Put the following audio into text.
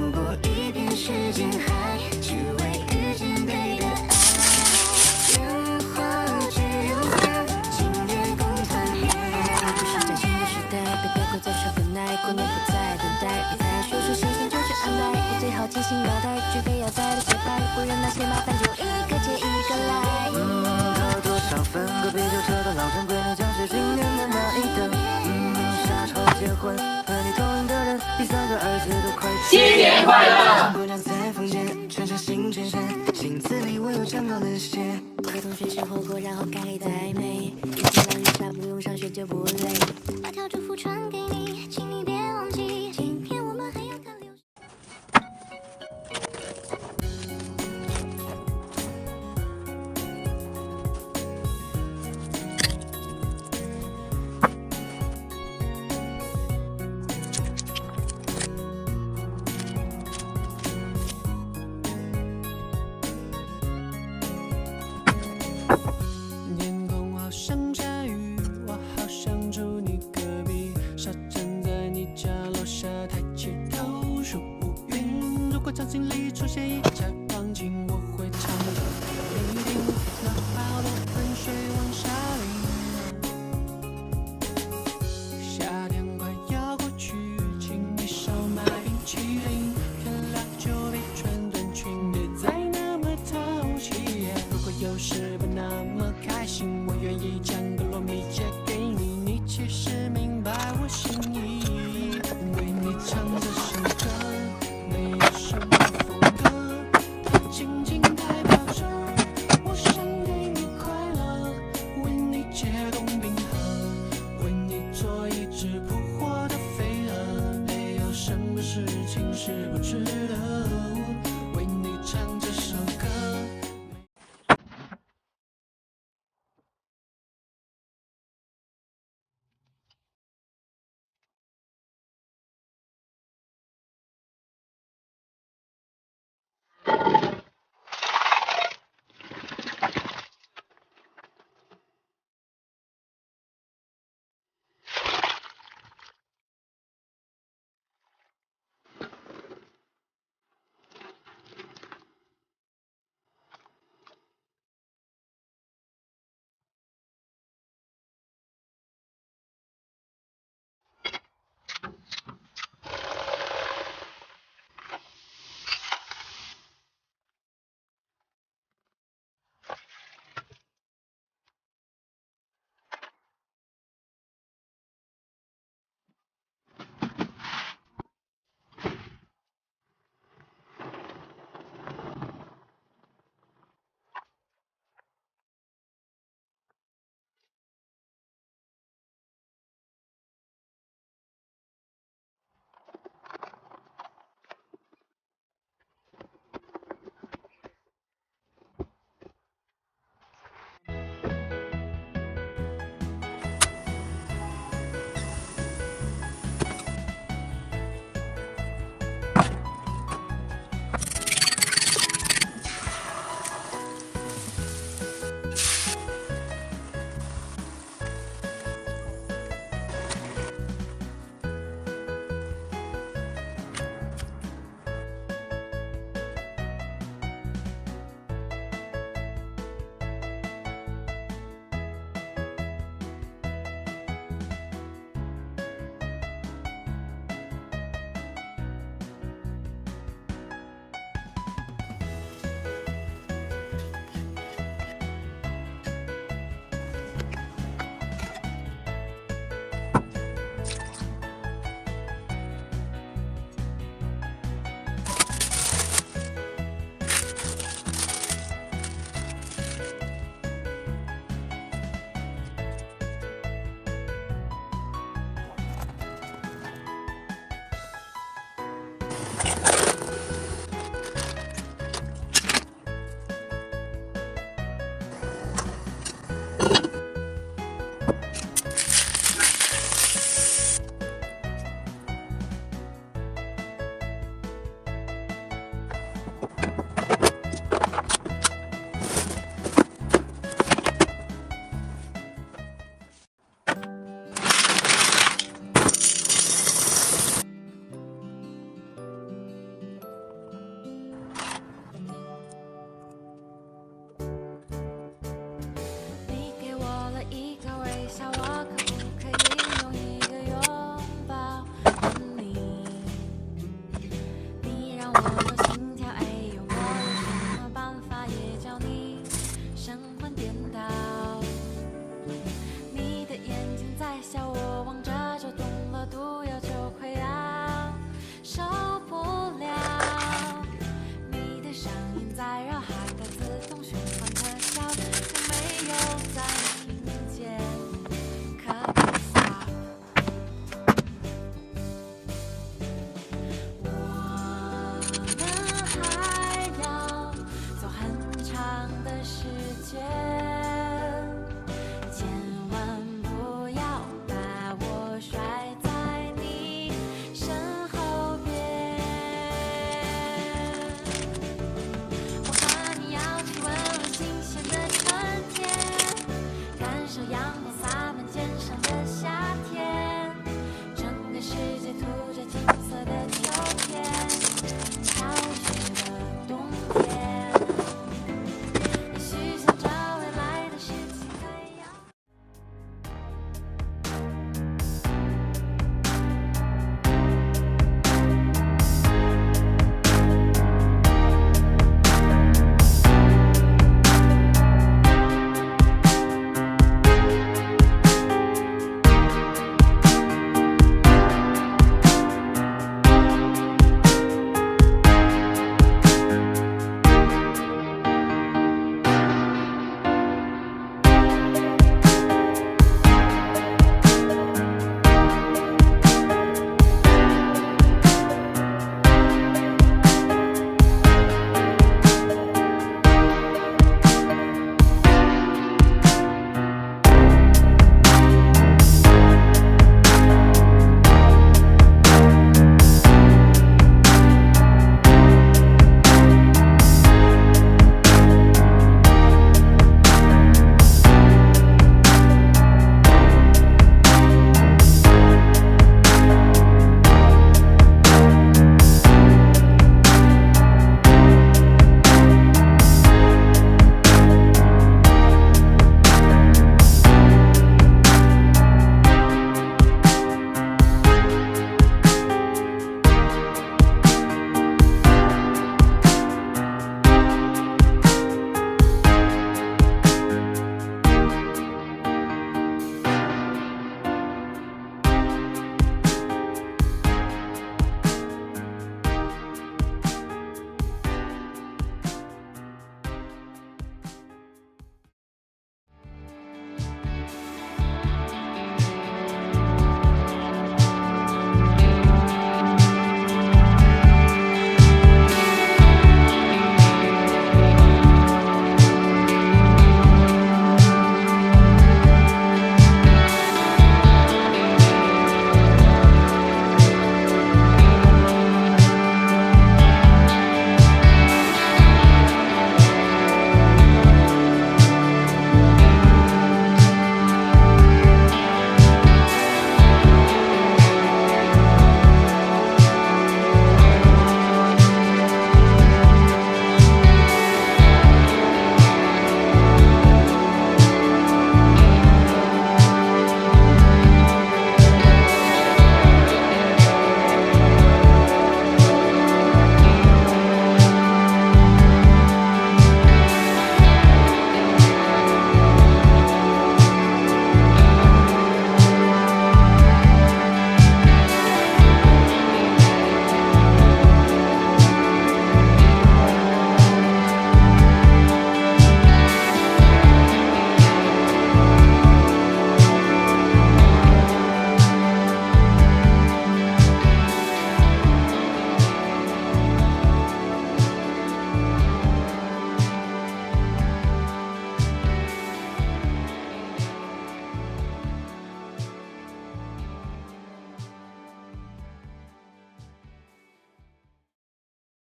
不过一片时间海，只为遇见对的爱。电话只有三，今夜共团圆。我不是在新的时代，被背扣在手本奈，过年不再等待，别再说新鲜就去安排。我最好精心脑袋，绝非要带的节拍，不然那些麻烦就一个接一个来。喝多少分个啤酒，扯到老正规，那将是今年的那一等。傻丑结婚，和你同龄的人，第三个儿子都快新年快乐！姑娘在房间穿上新衬衫，镜子里我有长高的鞋。和同学吃火锅，然后开黑太美，一天浪一下不用上学就不累。把条祝福传给你，请你别忘记，今天我们还要看流星。天空好像下雨，我好想住你隔壁，傻站在你家楼下，抬起头数乌云。如果场景里出现一架钢琴，我会唱歌给你听，那好多盆水往下淋。夏天快要过去，请你少买冰淇淋，天亮就别穿短裙，别再那么淘气。如果有时不那么开心，我愿意将个糯米借给你，你其实明白我心意。为你唱这首歌，没有什么风格，它仅仅代表着我想给你快乐，为你解冻冰河，为你做一只扑火的飞蛾，没有什么事情是不值得。